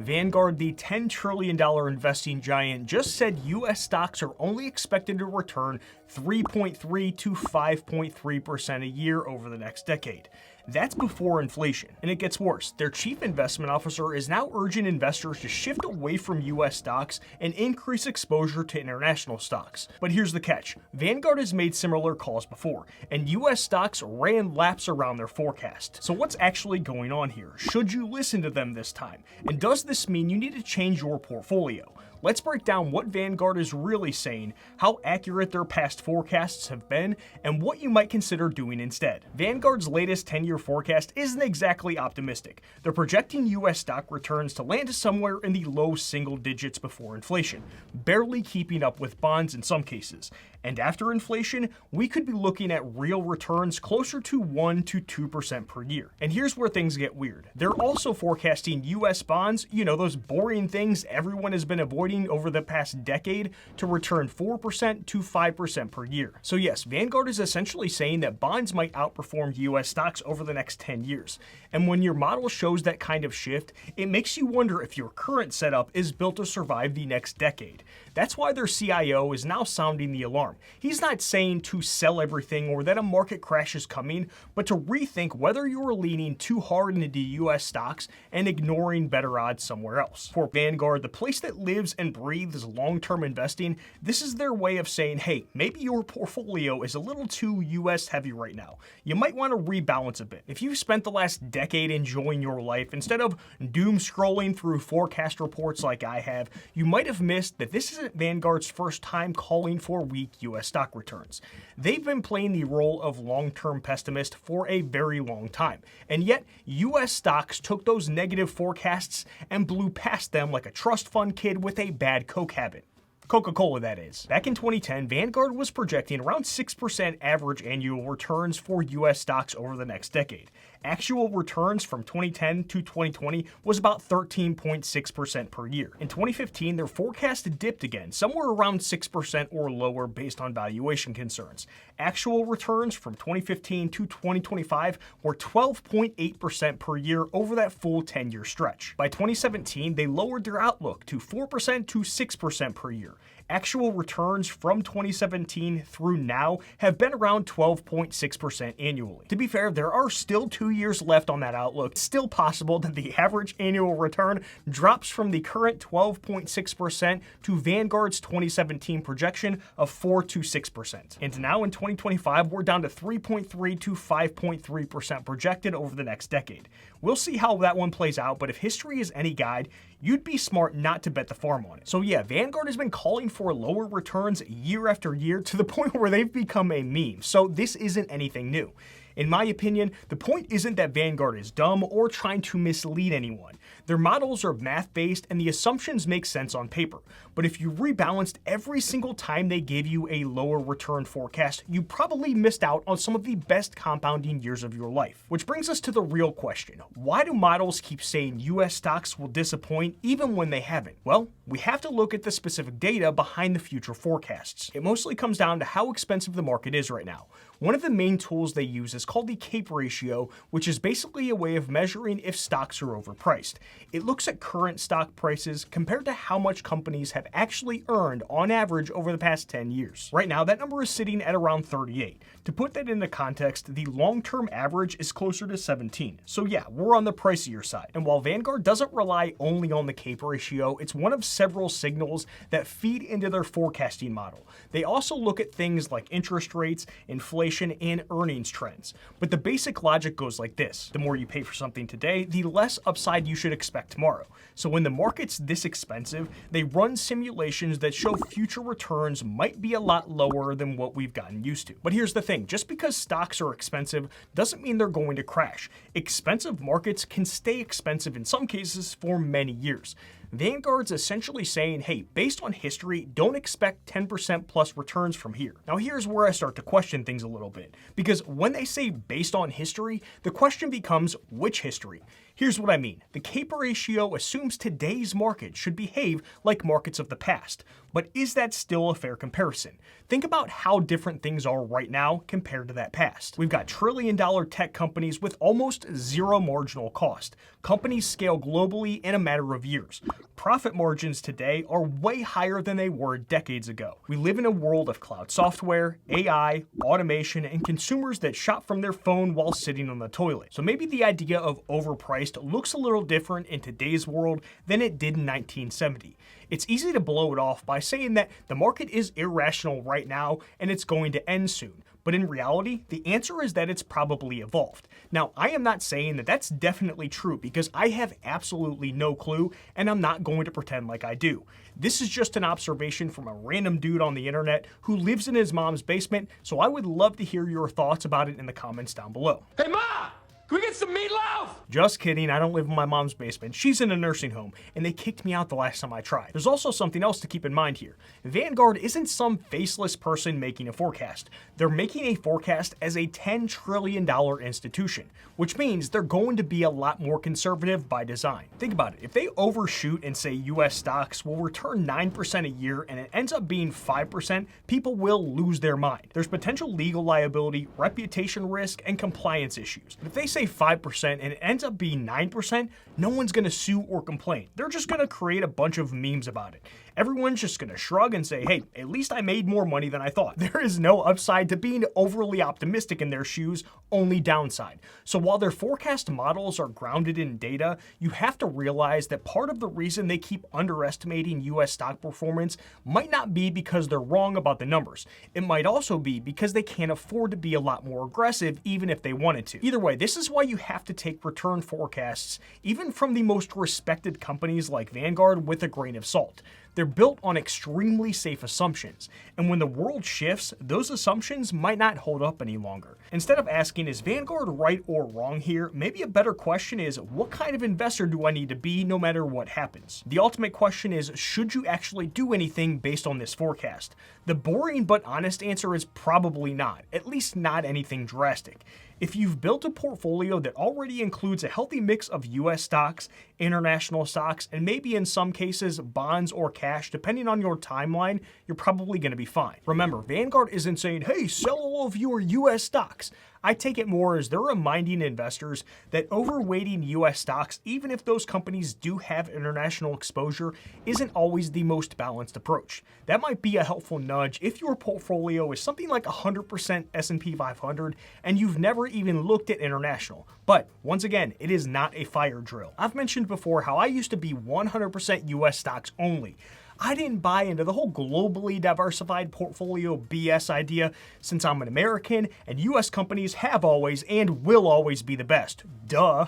Vanguard, the $10 trillion investing giant, just said US stocks are only expected to return 3.3 to 5.3% a year over the next decade. That's before inflation. And it gets worse. Their chief investment officer is now urging investors to shift away from US stocks and increase exposure to international stocks. But here's the catch. Vanguard has made similar calls before, and US stocks ran laps around their forecast. So what's actually going on here? Should you listen to them this time? And does this mean you need to change your portfolio? Let's break down what Vanguard is really saying, how accurate their past forecasts have been, and what you might consider doing instead. Vanguard's latest 10-year forecast isn't exactly optimistic. They're projecting US stock returns to land somewhere in the low single digits before inflation, barely keeping up with bonds in some cases. And after inflation, we could be looking at real returns closer to 1 to 2% per year. And here's where things get weird. They're also forecasting US bonds, those boring things everyone has been avoiding over the past decade, to return 4% to 5% per year. So yes, Vanguard is essentially saying that bonds might outperform US stocks over the next 10 years. And when your model shows that kind of shift, it makes you wonder if your current setup is built to survive the next decade. That's why their CIO is now sounding the alarm. He's not saying to sell everything or that a market crash is coming, but to rethink whether you're leaning too hard into US stocks and ignoring better odds somewhere else. For Vanguard, the place that lives and breathes long-term investing, this is their way of saying, hey, maybe your portfolio is a little too US heavy right now. You might want to rebalance a bit. If you've spent the last decade enjoying your life instead of doom scrolling through forecast reports like I have, you might have missed that this isn't Vanguard's first time calling for weak US stock returns. They've been playing the role of long-term pessimist for a very long time, and yet US stocks took those negative forecasts and blew past them like a trust fund kid with a bad Coke habit. Coca-Cola, that is. Back in 2010, Vanguard was projecting around 6% average annual returns for US stocks over the next decade. Actual returns from 2010 to 2020 was about 13.6% per year. In 2015, their forecast dipped again, somewhere around 6% or lower based on valuation concerns. Actual returns from 2015 to 2025 were 12.8% per year over that full 10-year stretch. By 2017, they lowered their outlook to 4% to 6% per year. Actual returns from 2017 through now have been around 12.6% annually. To be fair, there are still 2 years left on that outlook. It's still possible that the average annual return drops from the current 12.6% to Vanguard's 2017 projection of 4 to 6%. And now in 2025, we're down to 3.3 to 5.3% projected over the next decade. We'll see how that one plays out, but if history is any guide, you'd be smart not to bet the farm on it. So yeah, Vanguard has been calling for lower returns year after year to the point where they've become a meme. So this isn't anything new. In my opinion, the point isn't that Vanguard is dumb or trying to mislead anyone. Their models are math-based and the assumptions make sense on paper. But if you rebalanced every single time they gave you a lower return forecast, you probably missed out on some of the best compounding years of your life. Which brings us to the real question. Why do models keep saying US stocks will disappoint even when they haven't? Well, we have to look at the specific data behind the future forecasts. It mostly comes down to how expensive the market is right now. One of the main tools they use is called the CAPE ratio, which is basically a way of measuring if stocks are overpriced. It looks at current stock prices compared to how much companies have actually earned on average over the past 10 years. Right now, that number is sitting at around 38. To put that into context, the long-term average is closer to 17. So yeah, we're on the pricier side. And while Vanguard doesn't rely only on the CAPE ratio, it's one of several signals that feed into their forecasting model. They also look at things like interest rates, inflation, and earnings trends. But the basic logic goes like this. The more you pay for something today, the less upside you should expect tomorrow. So when the market's this expensive, they run simulations that show future returns might be a lot lower than what we've gotten used to. But here's the thing, just because stocks are expensive doesn't mean they're going to crash. Expensive markets can stay expensive in some cases for many years. Vanguard's essentially saying, hey, based on history, don't expect 10% plus returns from here. Now here's where I start to question things a little bit, because when they say based on history, the question becomes which history? Here's what I mean. The CAPE ratio assumes today's market should behave like markets of the past, but is that still a fair comparison? Think about how different things are right now compared to that past. We've got trillion-dollar tech companies with almost zero marginal cost. Companies scale globally in a matter of years. Profit margins today are way higher than they were decades ago. We live in a world of cloud software, AI, automation, and consumers that shop from their phone while sitting on the toilet. So maybe the idea of overpriced looks a little different in today's world than it did in 1970. It's easy to blow it off by saying that the market is irrational right now and it's going to end soon. But in reality, the answer is that it's probably evolved. Now, I am not saying that that's definitely true because I have absolutely no clue and I'm not going to pretend like I do. This is just an observation from a random dude on the internet who lives in his mom's basement, so I would love to hear your thoughts about it in the comments down below. Hey, Ma! Can we get some meatloaf? Just kidding, I don't live in my mom's basement. She's in a nursing home, and they kicked me out the last time I tried. There's also something else to keep in mind here. Vanguard isn't some faceless person making a forecast. They're making a forecast as a $10 trillion institution, which means they're going to be a lot more conservative by design. Think about it. If they overshoot and say US stocks will return 9% a year and it ends up being 5%, people will lose their mind. There's potential legal liability, reputation risk, and compliance issues. But if they say 5% and it ends up being 9%, no one's going to sue or complain. They're just going to create a bunch of memes about it. Everyone's just going to shrug and say, hey, at least I made more money than I thought. There is no upside to being overly optimistic in their shoes, only downside. So while their forecast models are grounded in data, you have to realize that part of the reason they keep underestimating US stock performance might not be because they're wrong about the numbers. It might also be because they can't afford to be a lot more aggressive even if they wanted to. Either way, this is why you have to take return forecasts, even from the most respected companies like Vanguard, with a grain of salt. They're built on extremely safe assumptions, and when the world shifts, those assumptions might not hold up any longer. Instead of asking, is Vanguard right or wrong here, maybe a better question is, what kind of investor do I need to be no matter what happens? The ultimate question is, should you actually do anything based on this forecast? The boring but honest answer is probably not, at least not anything drastic. If you've built a portfolio that already includes a healthy mix of US stocks, international stocks, and maybe in some cases bonds or cash, depending on your timeline, you're probably going to be fine. Remember, Vanguard isn't saying, hey, sell all of your US stocks. I take it more as they're reminding investors that overweighting US stocks, even if those companies do have international exposure, isn't always the most balanced approach. That might be a helpful nudge if your portfolio is something like 100% S&P 500 and you've never even looked at international. But once again, it is not a fire drill. I've mentioned before how I used to be 100% US stocks only. I didn't buy into the whole globally diversified portfolio BS idea since I'm an American and US companies have always and will always be the best. Duh.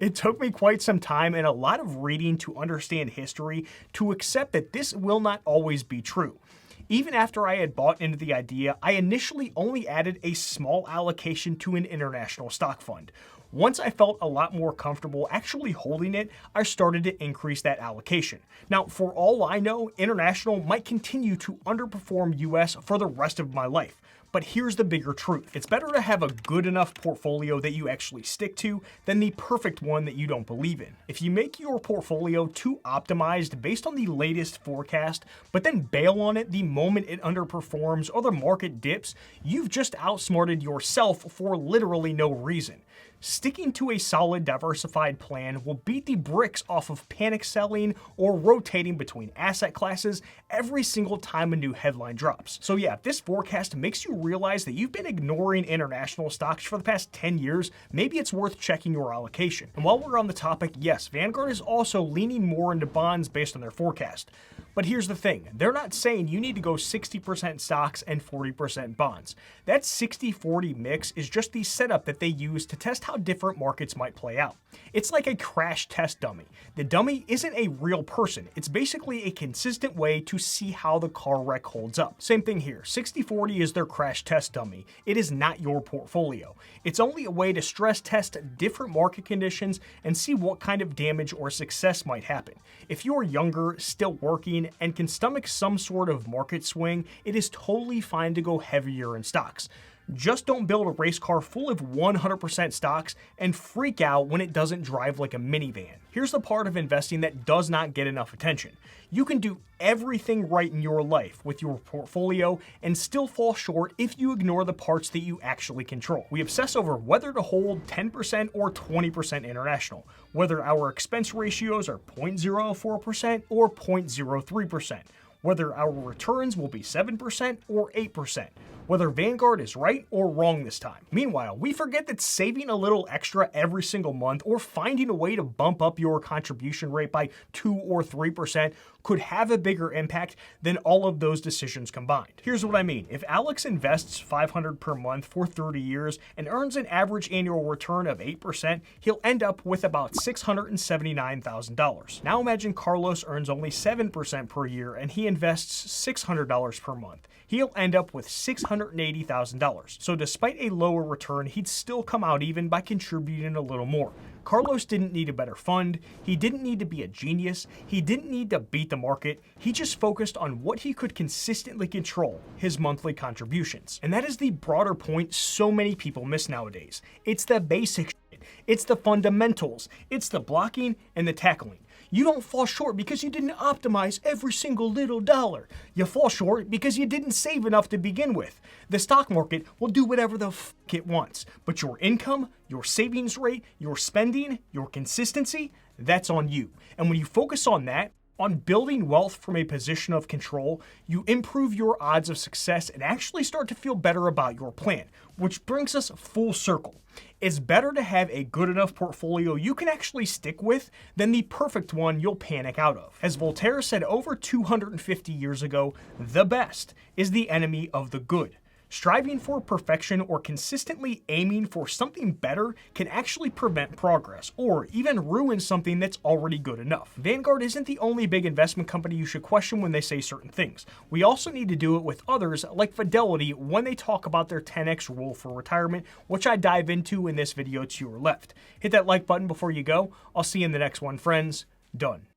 It took me quite some time and a lot of reading to understand history to accept that this will not always be true. Even after I had bought into the idea, I initially only added a small allocation to an international stock fund. Once I felt a lot more comfortable actually holding it, I started to increase that allocation. Now, for all I know, international might continue to underperform US for the rest of my life. But here's the bigger truth. It's better to have a good enough portfolio that you actually stick to than the perfect one that you don't believe in. If you make your portfolio too optimized based on the latest forecast, but then bail on it the moment it underperforms or the market dips, you've just outsmarted yourself for literally no reason. Sticking to a solid diversified plan will beat the bricks off of panic selling or rotating between asset classes every single time a new headline drops. So yeah, if this forecast makes you realize that you've been ignoring international stocks for the past 10 years, maybe it's worth checking your allocation. And while we're on the topic, yes, Vanguard is also leaning more into bonds based on their forecast. But here's the thing, they're not saying you need to go 60% stocks and 40% bonds. That 60-40 mix is just the setup that they use to test how different markets might play out. It's like a crash test dummy. The dummy isn't a real person. It's basically a consistent way to see how the car wreck holds up. Same thing here. 60-40 is their crash test dummy. It is not your portfolio. It's only a way to stress test different market conditions and see what kind of damage or success might happen. If you're younger, still working, and can stomach some sort of market swing, it is totally fine to go heavier in stocks. Just don't build a race car full of 100% stocks and freak out when it doesn't drive like a minivan. Here's the part of investing that does not get enough attention. You can do everything right in your life with your portfolio and still fall short if you ignore the parts that you actually control. We obsess over whether to hold 10% or 20% international, whether our expense ratios are 0.04% or 0.03%, whether our returns will be 7% or 8%, whether Vanguard is right or wrong this time. Meanwhile, we forget that saving a little extra every single month or finding a way to bump up your contribution rate by 2 or 3% could have a bigger impact than all of those decisions combined. Here's what I mean. If Alex invests $500 per month for 30 years and earns an average annual return of 8%, he'll end up with about $679,000. Now imagine Carlos earns only 7% per year and he invests $600 per month. He'll end up with $680,000. So despite a lower return, he'd still come out even by contributing a little more. Carlos didn't need a better fund, he didn't need to be a genius, he didn't need to beat the market, he just focused on what he could consistently control, his monthly contributions. And that is the broader point so many people miss nowadays. It's the basic shit, it's the fundamentals, it's the blocking and the tackling. You don't fall short because you didn't optimize every single little dollar. You fall short because you didn't save enough to begin with. The stock market will do whatever the f it wants, but your income, your savings rate, your spending, your consistency, that's on you. And when you focus on that, on building wealth from a position of control, you improve your odds of success and actually start to feel better about your plan, which brings us full circle. It's better to have a good enough portfolio you can actually stick with than the perfect one you'll panic out of. As Voltaire said over 250 years ago, the best is the enemy of the good. Striving for perfection or consistently aiming for something better can actually prevent progress or even ruin something that's already good enough. Vanguard isn't the only big investment company you should question when they say certain things. We also need to do it with others like Fidelity when they talk about their 10x rule for retirement, which I dive into in this video to your left. Hit that like button before you go. I'll see you in the next one, friends. Done.